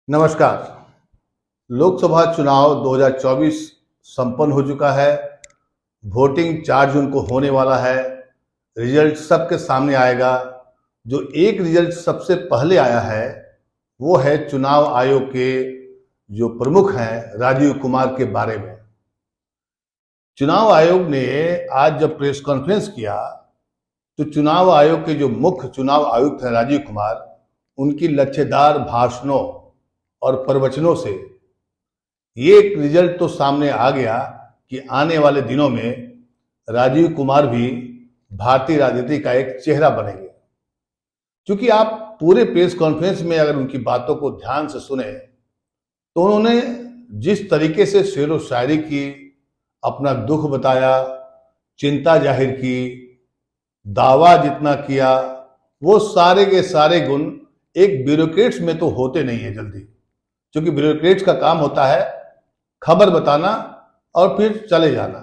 नमस्कार। लोकसभा चुनाव 2024 संपन्न हो चुका है। वोटिंग 4 जून को होने वाला है। रिजल्ट सबके सामने आएगा। जो एक रिजल्ट सबसे पहले आया है वो है चुनाव आयोग के जो प्रमुख हैं राजीव कुमार के बारे में। चुनाव आयोग ने आज जब प्रेस कॉन्फ्रेंस किया तो चुनाव आयोग के जो मुख्य चुनाव आयुक्त हैं राजीव कुमार, उनकी लच्छेदार भाषणों और प्रवचनों से ये एक रिजल्ट तो सामने आ गया कि आने वाले दिनों में राजीव कुमार भी भारतीय राजनीति का एक चेहरा बनेंगे। क्योंकि आप पूरे प्रेस कॉन्फ्रेंस में अगर उनकी बातों को ध्यान से सुने तो उन्होंने जिस तरीके से शेरो शायरी की, अपना दुख बताया, चिंता जाहिर की, दावा जितना किया, वो सारे के सारे गुण एक ब्यूरोक्रेट्स में तो होते नहीं है जल्दी। क्योंकि ब्यूरोक्रेट्स का काम होता है खबर बताना और फिर चले जाना।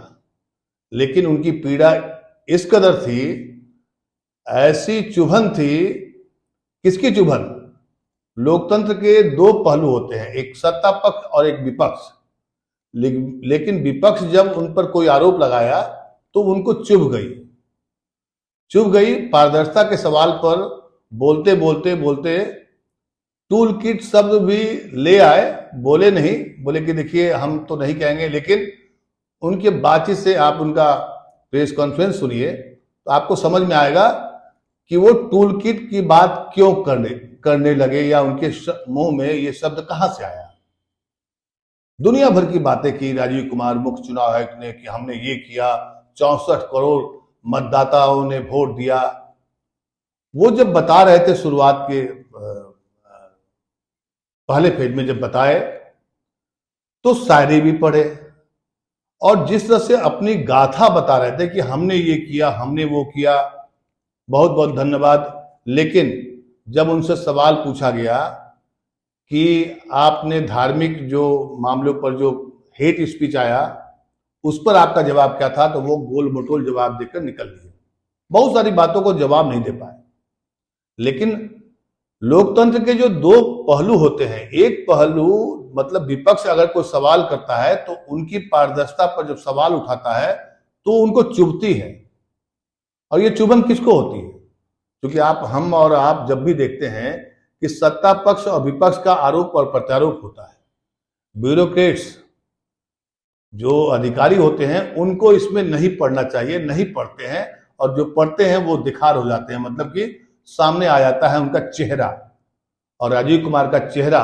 लेकिन उनकी पीड़ा इस कदर थी, ऐसी चुभन थी। किसकी चुभन? लोकतंत्र के दो पहलू होते हैं, एक सत्ता पक्ष और एक विपक्ष। लेकिन विपक्ष जब उन पर कोई आरोप लगाया तो उनको चुभ गई। पारदर्शिता के सवाल पर बोलते बोलते टूल किट शब्द भी ले आए। बोले कि देखिए हम तो नहीं कहेंगे, लेकिन उनके बातचीत से आप उनका प्रेस कॉन्फ्रेंस सुनिए तो आपको समझ में आएगा कि वो टूल किट की बात क्यों करने लगे या उनके मुंह में ये शब्द कहां से आया। दुनिया भर की बातें की राजीव कुमार मुख्य चुनाव आयुक्त ने कि हमने ये किया, 64 करोड़ मतदाताओं ने वोट दिया। वो जब बता रहे थे शुरुआत के पहले फेज में जब बताए तो शायरी भी पढ़े और जिस तरह से अपनी गाथा बता रहे थे कि हमने ये किया, हमने वो किया, बहुत बहुत धन्यवाद। लेकिन जब उनसे सवाल पूछा गया कि आपने धार्मिक जो मामलों पर जो हेट स्पीच आया उस पर आपका जवाब क्या था, तो वो गोल मटोल जवाब देकर निकल लिए। बहुत सारी बातों को जवाब नहीं दे पाए। लेकिन लोकतंत्र के जो दो पहलू होते हैं, एक पहलू मतलब विपक्ष अगर कोई सवाल करता है तो उनकी पारदर्शिता पर जब सवाल उठाता है तो उनको चुभती है। और ये चुभन किसको होती है? क्योंकि हम और आप जब भी देखते हैं कि सत्ता पक्ष और विपक्ष का आरोप और प्रत्यारोप होता है, ब्यूरोक्रेट्स जो अधिकारी होते हैं उनको इसमें नहीं पढ़ना चाहिए, नहीं पढ़ते हैं, और जो पढ़ते हैं वो दिखार हो जाते हैं, मतलब कि सामने आ जाता है उनका चेहरा। और राजीव कुमार का चेहरा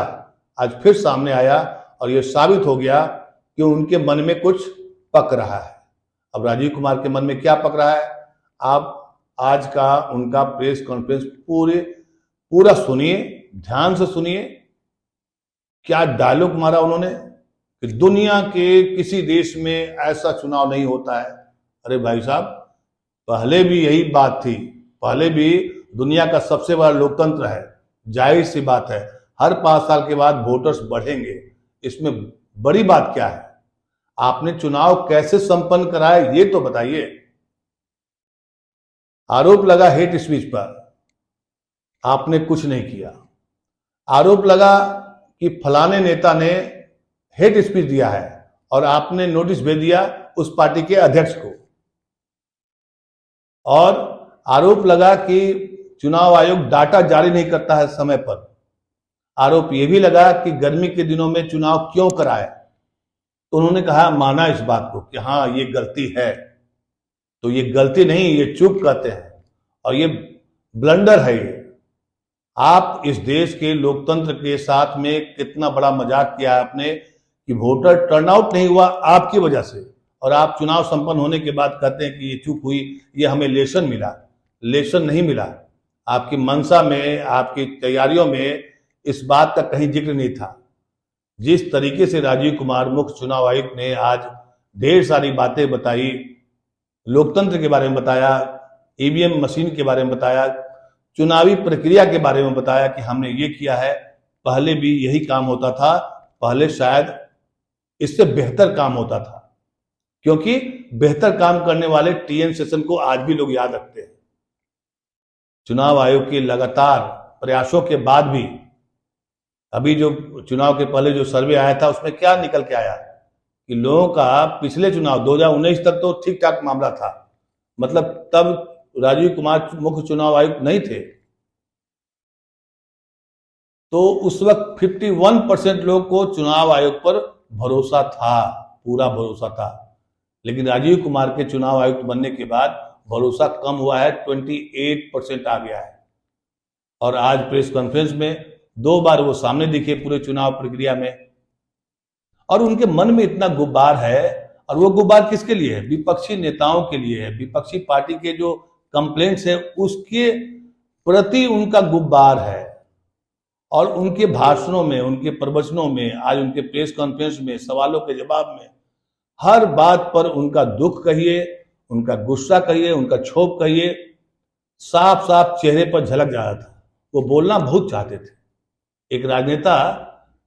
आज फिर सामने आया और ये साबित हो गया कि उनके मन में कुछ पक रहा है। अब राजीव कुमार के मन में क्या पक रहा है, आप आज का उनका प्रेस कॉन्फ्रेंस पूरा सुनिए, ध्यान से सुनिए। क्या डायलॉग मारा उन्होंने कि दुनिया के किसी देश में ऐसा चुनाव नहीं होता है। अरे भाई साहब, पहले भी यही बात थी, पहले भी दुनिया का सबसे बड़ा लोकतंत्र है, जाहिर सी बात है हर 5 साल के बाद वोटर्स बढ़ेंगे। इसमें बड़ी बात क्या है? आपने चुनाव कैसे संपन्न कराया ये तो बताइए। आरोप लगा हेट स्पीच पर, आपने कुछ नहीं किया। आरोप लगा कि फलाने नेता ने हेट स्पीच दिया है और आपने नोटिस भेज दिया उस पार्टी के अध्यक्ष को। और आरोप लगा कि चुनाव आयोग डाटा जारी नहीं करता है समय पर। आरोप यह भी लगा कि गर्मी के दिनों में चुनाव क्यों कराए, तो उन्होंने कहा, माना इस बात को कि हाँ ये गलती है। तो ये गलती नहीं, ये चूक कहते हैं और ये ब्लंडर है। ये आप इस देश के लोकतंत्र के साथ में कितना बड़ा मजाक किया है आपने कि वोटर टर्नआउट नहीं हुआ आपकी वजह से, और आप चुनाव संपन्न होने के बाद कहते हैं कि ये चूक हुई, ये हमें लेसन मिला। लेसन नहीं मिला। आपकी मंशा में, आपकी तैयारियों में इस बात का कहीं जिक्र नहीं था। जिस तरीके से राजीव कुमार मुख्य चुनाव आयुक्त ने आज ढेर सारी बातें बताई, लोकतंत्र के बारे में बताया, ईवीएम मशीन के बारे में बताया, चुनावी प्रक्रिया के बारे में बताया कि हमने ये किया है, पहले भी यही काम होता था, पहले शायद इससे बेहतर काम होता था। क्योंकि बेहतर काम करने वाले टीएन शेषन को आज भी लोग याद रखते हैं। चुनाव आयोग के लगातार प्रयासों के बाद भी अभी जो चुनाव के पहले जो सर्वे आया था उसमें क्या निकल के आया कि लोगों का पिछले चुनाव 2019 तक तो ठीक ठाक मामला था, मतलब तब राजीव कुमार मुख्य चुनाव आयुक्त नहीं थे, तो उस वक्त 51% लोग को चुनाव आयोग पर भरोसा था, पूरा भरोसा था। लेकिन राजीव कुमार के चुनाव आयुक्त बनने के बाद भरोसा कम हुआ है, 28% आ गया है। और आज प्रेस कॉन्फ्रेंस में 2 बार वो सामने दिखे पूरे चुनाव प्रक्रिया में, और उनके मन में इतना गुब्बार है, और वो गुब्बार किसके लिए है? विपक्षी नेताओं के लिए है, विपक्षी पार्टी के जो कंप्लेंट्स है उसके प्रति उनका गुब्बार है। और उनके भाषणों में, उनके प्रवचनों में, आज उनके प्रेस कॉन्फ्रेंस में, सवालों के जवाब में हर बात पर उनका दुख कहिए, उनका गुस्सा कहिए, उनका क्षोभ कहिए, साफ साफ चेहरे पर झलक जाता था। वो बोलना बहुत चाहते थे। एक राजनेता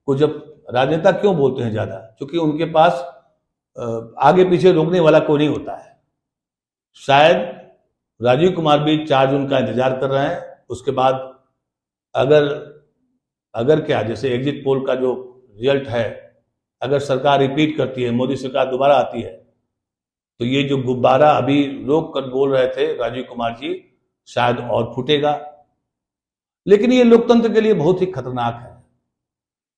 को, जब राजनेता क्यों बोलते हैं ज्यादा? क्योंकि उनके पास आगे पीछे रोकने वाला कोई नहीं होता है। शायद राजीव कुमार भी 4 जून का इंतजार कर रहे हैं। उसके बाद अगर क्या, जैसे एग्जिट पोल का जो रिजल्ट है, अगर सरकार रिपीट करती है, मोदी सरकार दोबारा आती है, तो ये जो गुब्बारा अभी रोक कर बोल रहे थे राजीव कुमार जी, शायद और फूटेगा। लेकिन ये लोकतंत्र के लिए बहुत ही खतरनाक है,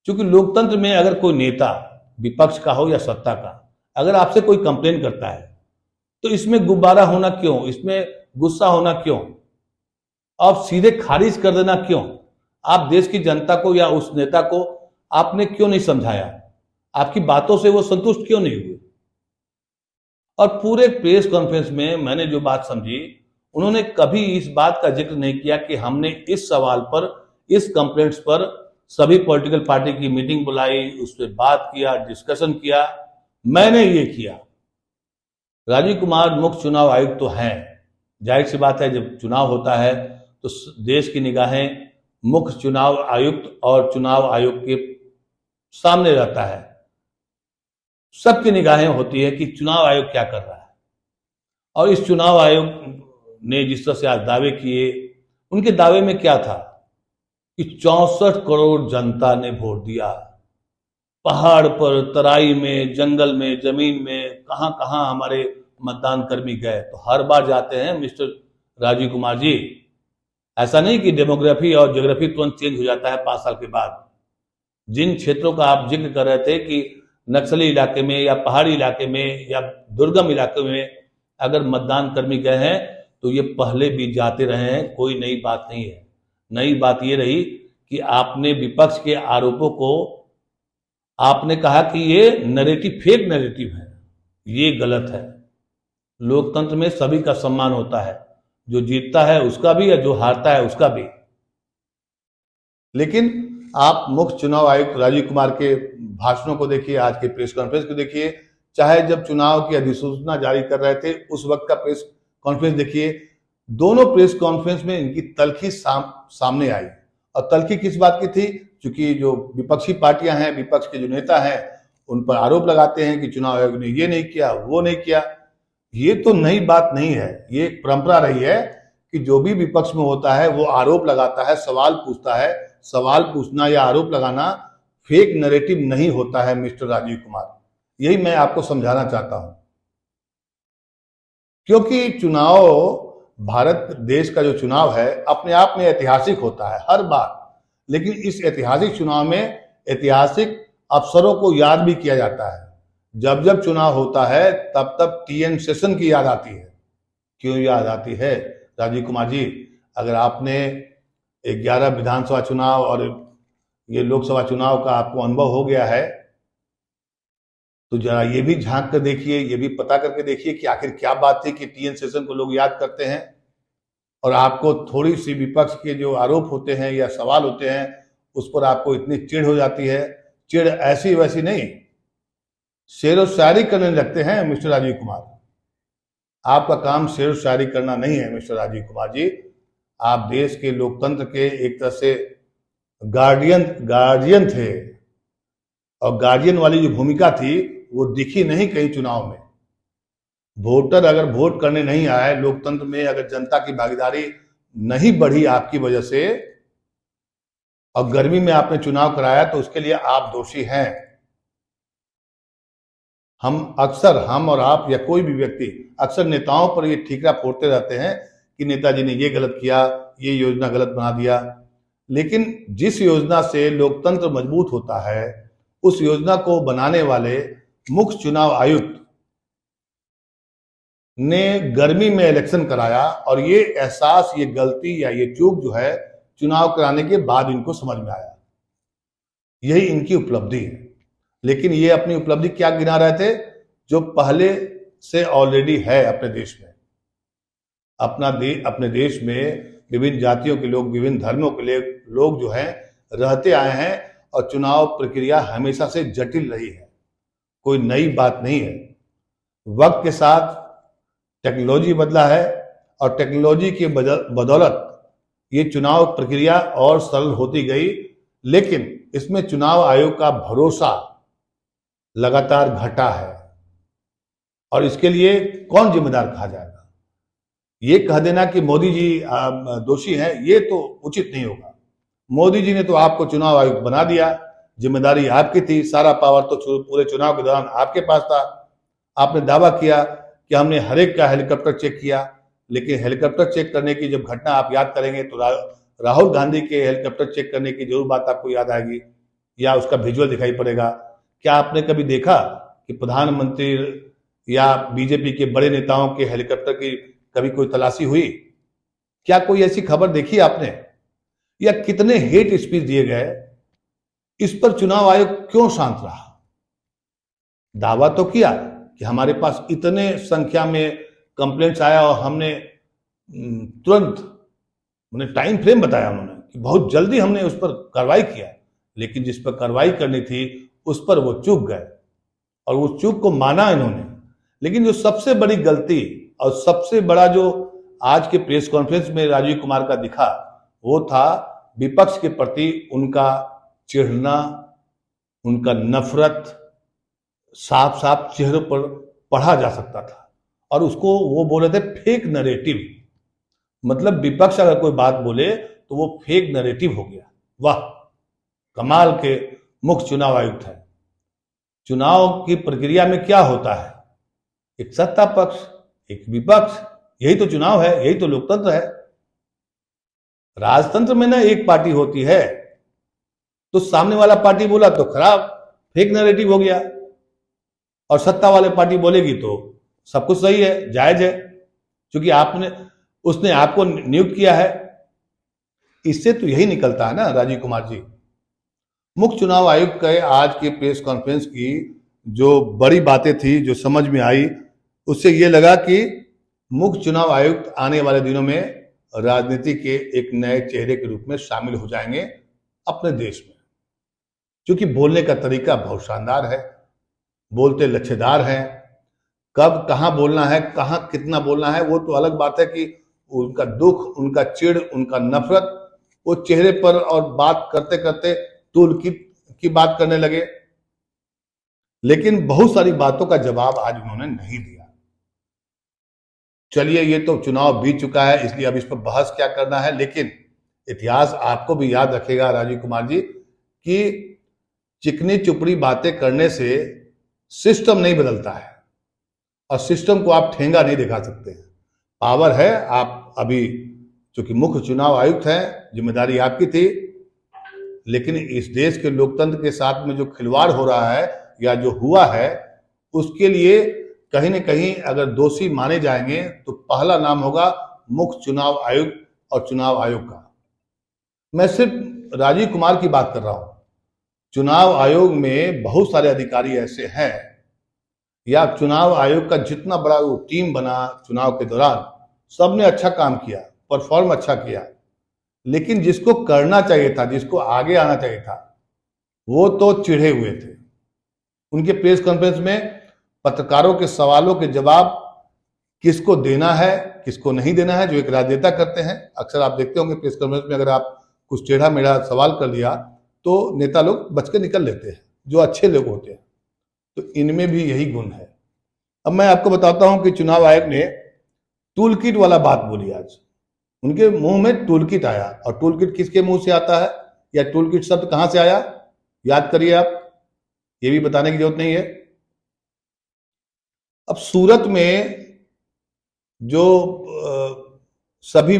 क्योंकि लोकतंत्र में अगर कोई नेता, विपक्ष का हो या सत्ता का, अगर आपसे कोई कंप्लेन करता है तो इसमें गुब्बारा होना क्यों? इसमें गुस्सा होना क्यों? आप सीधे खारिज कर देना क्यों? आप देश की जनता को या उस नेता को आपने क्यों नहीं समझाया? आपकी बातों से वो संतुष्ट क्यों नहीं हुए? और पूरे प्रेस कॉन्फ्रेंस में मैंने जो बात समझी, उन्होंने कभी इस बात का जिक्र नहीं किया कि हमने इस सवाल पर, इस कंप्लेंट्स पर सभी पॉलिटिकल पार्टी की मीटिंग बुलाई, उस पर बात किया, डिस्कशन किया, मैंने ये किया। राजीव कुमार मुख्य चुनाव आयुक्त तो हैं, जाहिर सी बात है जब चुनाव होता है तो देश की निगाहें मुख्य चुनाव आयुक्त और चुनाव आयोग के सामने रहता है। सबकी निगाहें होती है कि चुनाव आयोग क्या कर रहा है। और इस चुनाव आयोग ने जिस तरह से आज दावे किए, उनके दावे में क्या था कि 64 करोड़ जनता ने वोट दिया। पहाड़ पर, तराई में, जंगल में, जमीन में, कहां कहां हमारे मतदान कर्मी गए। तो हर बार जाते हैं मिस्टर राजीव कुमार जी। ऐसा नहीं कि डेमोग्राफी और ज्योग्राफी तुरंत चेंज हो जाता है 5 साल के बाद। जिन क्षेत्रों का आप जिक्र कर रहे थे कि नक्सली इलाके में या पहाड़ी इलाके में या दुर्गम इलाके में अगर मतदान कर्मी गए हैं, तो ये पहले भी जाते रहे हैं, कोई नई बात नहीं है। नई बात ये रही कि आपने विपक्ष के आरोपों को, आपने कहा कि ये नैरेटिव फेक नैरेटिव है। ये गलत है। लोकतंत्र में सभी का सम्मान होता है, जो जीतता है उसका भी, या जो हारता है उसका भी। लेकिन आप मुख्य चुनाव आयुक्त राजीव कुमार के भाषणों को देखिए, आज के प्रेस कॉन्फ्रेंस को देखिए, चाहे जब चुनाव की अधिसूचना जारी कर रहे थे उस वक्त का प्रेस कॉन्फ्रेंस देखिए, दोनों प्रेस कॉन्फ्रेंस में इनकी तल्खी सामने आई। और तल्खी किस बात की थी? क्योंकि जो विपक्षी पार्टियां हैं, विपक्ष के जो नेता हैं, उन पर आरोप लगाते हैं कि चुनाव आयोग ने ये नहीं किया, वो नहीं किया। ये तो नई बात नहीं है, ये एक परंपरा रही है कि जो भी विपक्ष में होता है वो आरोप लगाता है, सवाल पूछता है। सवाल पूछना या आरोप लगाना फेक नैरेटिव नहीं होता है मिस्टर राजीव कुमार। यही मैं आपको समझाना चाहता हूं, क्योंकि चुनाव, भारत देश का जो चुनाव है अपने आप में ऐतिहासिक होता है हर बार। लेकिन इस ऐतिहासिक चुनाव में ऐतिहासिक अवसरों को याद भी किया जाता है। जब जब चुनाव होता है तब तब TN सेशन की याद आती है। क्यों याद आती है राजीव कुमार जी? अगर आपने 11 विधानसभा चुनाव और ये लोकसभा चुनाव का आपको अनुभव हो गया है, तो जरा ये भी झांक कर देखिए, ये भी पता करके देखिए कि आखिर क्या बात थी कि TN सेशन को लोग याद करते हैं। और आपको थोड़ी सी विपक्ष के जो आरोप होते हैं या सवाल होते हैं उस पर आपको इतनी चिढ़ हो जाती है। चिढ़ ऐसी वैसी नहीं, शेर व शायरी करने लगते हैं मिस्टर राजीव कुमार। आपका काम शेर व शायरी करना नहीं है मिस्टर राजीव कुमार जी। आप देश के लोकतंत्र के एक तरह से गार्डियन थे, और गार्डियन वाली जो भूमिका थी वो दिखी नहीं कहीं चुनाव में। वोटर अगर वोट करने नहीं आए, लोकतंत्र में अगर जनता की भागीदारी नहीं बढ़ी आपकी वजह से, और गर्मी में आपने चुनाव कराया तो उसके लिए आप दोषी हैं। हम और आप या कोई भी व्यक्ति अक्सर नेताओं पर ये ठीकरा फोड़ते रहते हैं कि नेताजी ने ये गलत किया, ये योजना गलत बना दिया। लेकिन जिस योजना से लोकतंत्र मजबूत होता है, उस योजना को बनाने वाले मुख्य चुनाव आयुक्त ने गर्मी में इलेक्शन कराया और ये एहसास, ये गलती या ये चूक जो है चुनाव कराने के बाद इनको समझ में आया। यही इनकी उपलब्धि है। लेकिन ये अपनी उपलब्धि क्या गिना रहे थे? जो पहले से ऑलरेडी है अपने देश में। अपने देश में विभिन्न जातियों के लोग, विभिन्न धर्मों के लोग जो हैं रहते आए हैं और चुनाव प्रक्रिया हमेशा से जटिल रही है, कोई नई बात नहीं है। वक्त के साथ टेक्नोलॉजी बदला है और टेक्नोलॉजी की बदौलत ये चुनाव प्रक्रिया और सरल होती गई, लेकिन इसमें चुनाव आयोग का भरोसा लगातार घटा है। और इसके लिए कौन जिम्मेदार कहा जाएगा? ये कह देना कि मोदी जी दोषी हैं, ये तो उचित नहीं होगा। मोदी जी ने तो आपको चुनाव आयुक्त बना दिया, जिम्मेदारी आपकी थी, सारा पावर तो पूरे चुनाव के दौरान आपके पास था। आपने दावा किया कि हमने हर एक का हेलीकॉप्टर चेक किया, लेकिन हेलीकॉप्टर चेक करने की जब घटना आप याद करेंगे तो राहुल गांधी के हेलीकॉप्टर चेक करने की जरूर बात आपको याद आएगी या उसका विजुअल दिखाई पड़ेगा। क्या आपने कभी देखा कि प्रधानमंत्री या बीजेपी के बड़े नेताओं के हेलीकॉप्टर की कभी कोई तलाशी हुई? क्या कोई ऐसी खबर देखी आपने? या कितने हेट स्पीच दिए गए? इस पर चुनाव आयोग क्यों शांत रहा? दावा तो किया कि हमारे पास इतने संख्या में कंप्लेंट्स आया और हमने तुरंत, उन्हें टाइम फ्रेम बताया उन्होंने कि बहुत जल्दी हमने उस पर कार्रवाई किया, लेकिन जिस पर कार्रवाई करनी थी उस पर वो चूक गए और उस चूक को माना इन्होंने। लेकिन जो सबसे बड़ी गलती और सबसे बड़ा जो आज के प्रेस कॉन्फ्रेंस में राजीव कुमार का दिखा, वो था विपक्ष के प्रति उनका चिढ़ना, उनका नफरत साफ साफ चेहरे पर पढ़ा जा सकता था। और उसको वो बोले थे फेक नरेटिव। मतलब विपक्ष अगर कोई बात बोले तो वो फेक नरेटिव हो गया। वाह, कमाल के मुख्य चुनाव आयुक्त है। चुनाव की प्रक्रिया में क्या होता है? एक सत्ता पक्ष, एक विपक्ष, यही तो चुनाव है, यही तो लोकतंत्र है। राजतंत्र में ना एक पार्टी होती है, तो सामने वाला पार्टी बोला तो खराब, फेक नैरेटिव हो गया, और सत्ता वाले पार्टी बोलेगी तो सब कुछ सही है, जायज है, क्योंकि उसने आपको नियुक्त किया है। इससे तो यही निकलता है ना राजीव कुमार जी। मुख्य चुनाव आयुक्त के आज की प्रेस कॉन्फ्रेंस की जो बड़ी बातें थी, जो समझ में आई, उससे ये लगा कि मुख्य चुनाव आयुक्त आने वाले दिनों में राजनीति के एक नए चेहरे के रूप में शामिल हो जाएंगे अपने देश में, क्योंकि बोलने का तरीका बहुत शानदार है, बोलते लच्छेदार हैं। कब कहाँ बोलना है, कहाँ कितना बोलना है, वो तो अलग बात है कि उनका दुख, उनका चिढ़, उनका नफरत वो चेहरे पर, और बात करते करते टूल की बात करने लगे। लेकिन बहुत सारी बातों का जवाब आज उन्होंने नहीं दिया। चलिए, ये तो चुनाव बीत चुका है, इसलिए अब इस पर बहस क्या करना है। लेकिन इतिहास आपको भी याद रखेगा राजीव कुमार जी कि चिकनी चुपड़ी बातें करने से सिस्टम नहीं बदलता है, और सिस्टम को आप ठेंगा नहीं दिखा सकते हैं। पावर है, आप अभी चूंकि मुख्य चुनाव आयुक्त हैं, जिम्मेदारी आपकी थी, लेकिन इस देश के लोकतंत्र के साथ में जो खिलवाड़ हो रहा है या जो हुआ है, उसके लिए कहीं न कहीं अगर दोषी माने जाएंगे तो पहला नाम होगा मुख्य चुनाव आयुक्त और चुनाव आयोग का। मैं सिर्फ राजीव कुमार की बात कर रहा हूं। चुनाव आयोग में बहुत सारे अधिकारी ऐसे हैं, या चुनाव आयोग का जितना बड़ा वो टीम बना चुनाव के दौरान, सबने अच्छा काम किया, परफॉर्म अच्छा किया, लेकिन जिसको करना चाहिए था, जिसको आगे आना चाहिए था, वो तो चिढ़े हुए थे। उनके प्रेस कॉन्फ्रेंस में पत्रकारों के सवालों के जवाब किसको देना है, किसको नहीं देना है, जो एक राजनेता करते हैं। अक्सर आप देखते होंगे प्रेस कॉन्फ्रेंस में अगर आप कुछ टेढ़ा मेढ़ा सवाल कर दिया तो नेता लोग बच के निकल लेते हैं, जो अच्छे लोग होते हैं। तो इनमें भी यही गुण है। अब मैं आपको बताता हूं कि चुनाव आयोग ने टूल किट वाला बात बोली आज। उनके मुंह में टूल किट आया, और टूल किट किसके मुंह से आता है? या टूल किट शब्द कहां से आया, याद करिए आप, ये भी बताने की जरूरत नहीं है। अब सूरत में जो सभी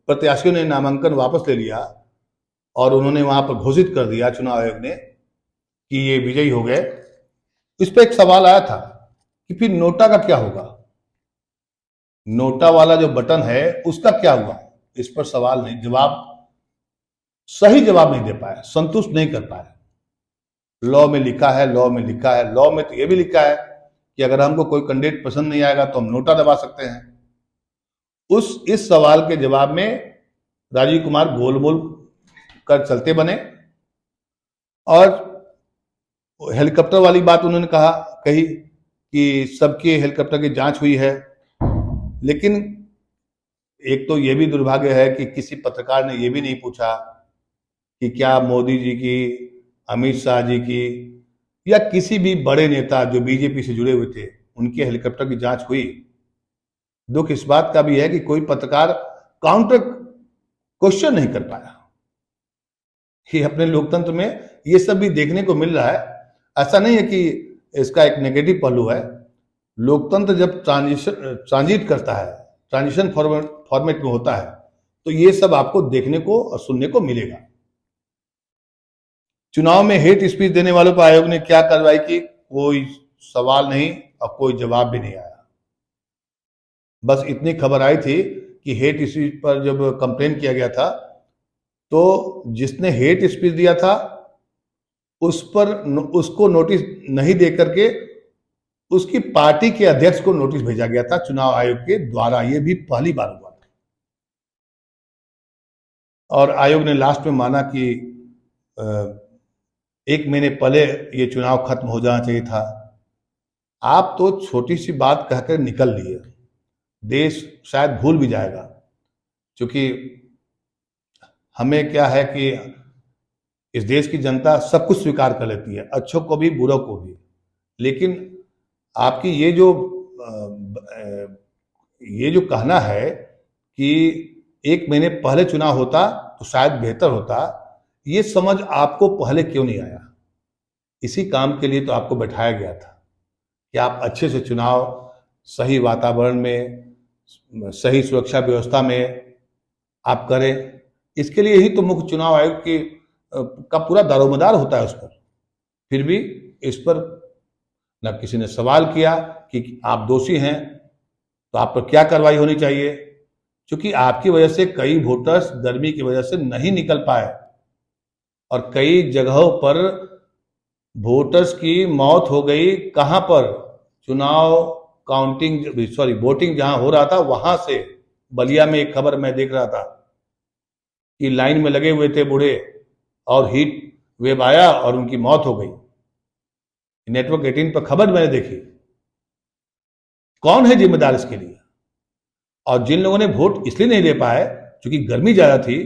प्रत्याशियों ने नामांकन वापस ले लिया और उन्होंने वहां पर घोषित कर दिया चुनाव आयोग ने कि ये विजयी हो गए, इस पर एक सवाल आया था कि फिर नोटा का क्या होगा, नोटा वाला जो बटन है उसका क्या हुआ। इस पर सवाल नहीं, सही जवाब नहीं दे पाए, संतुष्ट नहीं कर पाए। लॉ में लिखा है, लॉ में लिखा है, लॉ में तो यह भी लिखा है कि अगर हमको कोई कैंडिडेट पसंद नहीं आएगा तो हम नोटा दबा सकते हैं। इस सवाल के जवाब में राजीव कुमार गोल मोल कर चलते बने और हेलीकॉप्टर वाली बात उन्होंने कही कि सबके हेलीकॉप्टर की जांच हुई है। लेकिन एक तो यह भी दुर्भाग्य है कि किसी पत्रकार ने यह भी नहीं पूछा कि क्या मोदी जी की, अमित शाह जी की या किसी भी बड़े नेता जो बीजेपी से जुड़े हुए थे उनके हेलीकॉप्टर की जांच हुई। दुख इस बात का भी है कि कोई पत्रकार काउंटर क्वेश्चन नहीं कर पाया। ये अपने लोकतंत्र में ये सब भी देखने को मिल रहा है। ऐसा नहीं है कि इसका एक नेगेटिव पहलू है। लोकतंत्र जब ट्रांजिट करता है, ट्रांजिशन फॉर्मेट में होता है, तो ये सब आपको देखने को और सुनने को मिलेगा। चुनाव में हेट स्पीच देने वालों पर आयोग ने क्या कार्रवाई की, कोई सवाल नहीं और कोई जवाब भी नहीं आया। बस इतनी खबर आई थी कि हेट स्पीच पर जब कंप्लेन किया गया था तो जिसने हेट स्पीच दिया था उसको नोटिस नहीं दे करके उसकी पार्टी के अध्यक्ष को नोटिस भेजा गया था चुनाव आयोग के द्वारा। यह भी पहली बार हुआ था और आयोग ने लास्ट में माना कि 1 महीने पहले ये चुनाव खत्म हो जाना चाहिए था। आप तो छोटी सी बात कहकर निकल लिए, देश शायद भूल भी जाएगा, क्योंकि हमें क्या है कि इस देश की जनता सब कुछ स्वीकार कर लेती है, अच्छों को भी बुरों को भी। लेकिन आपकी ये जो कहना है कि 1 महीने पहले चुनाव होता तो शायद बेहतर होता, ये समझ आपको पहले क्यों नहीं आया। इसी काम के लिए तो आपको बैठाया गया था कि आप अच्छे से चुनाव सही वातावरण में, सही सुरक्षा व्यवस्था में आप करें। इसके लिए ही तो मुख्य चुनाव आयोग का पूरा दारोमदार होता है उस पर। फिर भी इस पर न किसी ने सवाल किया कि आप दोषी हैं तो आप पर क्या कार्रवाई होनी चाहिए, क्योंकि आपकी वजह से कई वोटर्स गर्मी की वजह से नहीं निकल पाए और कई जगहों पर वोटर्स की मौत हो गई। कहां पर, चुनाव वोटिंग जहां हो रहा था वहां से। बलिया में एक खबर मैं देख रहा था कि लाइन में लगे हुए थे बूढ़े और हीट वेव आया और उनकी मौत हो गई। नेटवर्क 18 पर खबर मैंने देखी। कौन है जिम्मेदार इसके लिए? और जिन लोगों ने वोट इसलिए नहीं दे पाए क्योंकि गर्मी ज्यादा थी,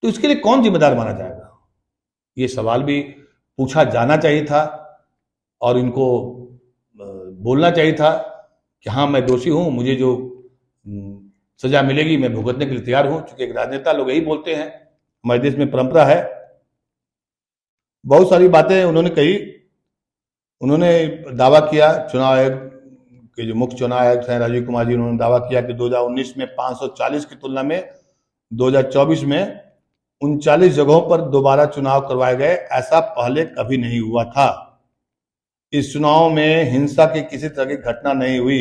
तो इसके लिए कौन जिम्मेदार माना जाएगा? ये सवाल भी पूछा जाना चाहिए था और इनको बोलना चाहिए था कि हाँ मैं दोषी हूं, मुझे जो सजा मिलेगी मैं भुगतने के लिए तैयार हूं। क्योंकि एक राजनेता लोग यही बोलते हैं, हमारे देश में परंपरा है। बहुत सारी बातें उन्होंने कही। उन्होंने दावा किया, चुनाव आयोग के जो मुख्य चुनाव आयुक्त हैं राजीव कुमार जी, उन्होंने दावा किया कि 2019 में 540 की तुलना में 2024 में 39 जगहों पर दोबारा चुनाव करवाए गए, ऐसा पहले कभी नहीं हुआ था। इस चुनाव में हिंसा की किसी तरह की घटना नहीं हुई।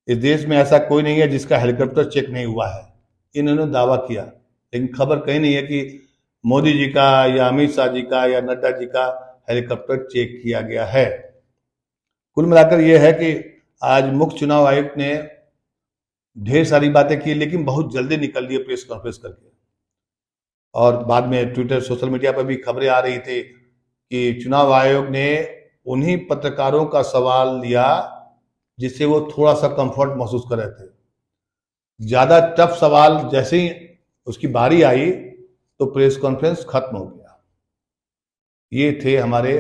इस देश में ऐसा कोई नहीं है जिसका हेलीकॉप्टर चेक नहीं हुआ है, इन्होंने दावा किया। लेकिन खबर कहीं नहीं है कि मोदी जी का या अमित शाह जी का या नड्डा जी का हेलीकॉप्टर चेक किया गया है। कुल मिलाकर यह है कि आज मुख्य चुनाव आयुक्त ने ढेर सारी बातें की, लेकिन बहुत जल्दी निकल लिए प्रेस कॉन्फ्रेंस करके। और बाद में ट्विटर, सोशल मीडिया पर भी खबरें आ रही थी कि चुनाव आयोग ने उन्हीं पत्रकारों का सवाल लिया जिससे वो थोड़ा सा कंफर्ट महसूस कर रहे थे। ज्यादा टफ सवाल जैसे ही उसकी बारी आई तो प्रेस कॉन्फ्रेंस खत्म हो गया। ये थे हमारे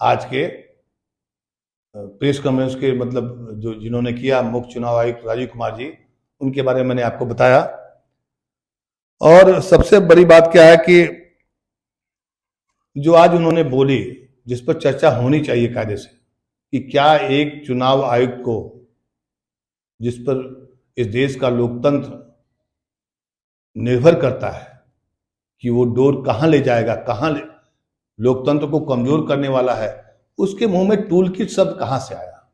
आज के प्रेस कॉन्फ्रेंस के मतलब जो जिन्होंने किया मुख्य चुनाव आयुक्त राजीव कुमार जी, उनके बारे में मैंने आपको बताया। और सबसे बड़ी बात क्या है कि जो आज उन्होंने बोली, जिस पर चर्चा होनी चाहिए कायदे से, कि क्या एक चुनाव आयुक्त को, जिस पर इस देश का लोकतंत्र निर्भर करता है कि वो डोर कहां ले जाएगा, लोकतंत्र को कमजोर करने वाला है, उसके मुंह में टूल किट शब्द कहां से आया?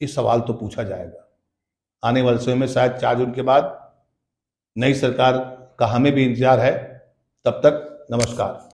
ये सवाल तो पूछा जाएगा। आने वाले समय में शायद 4 जून के बाद नई सरकार का हमें भी इंतजार है। तब तक नमस्कार।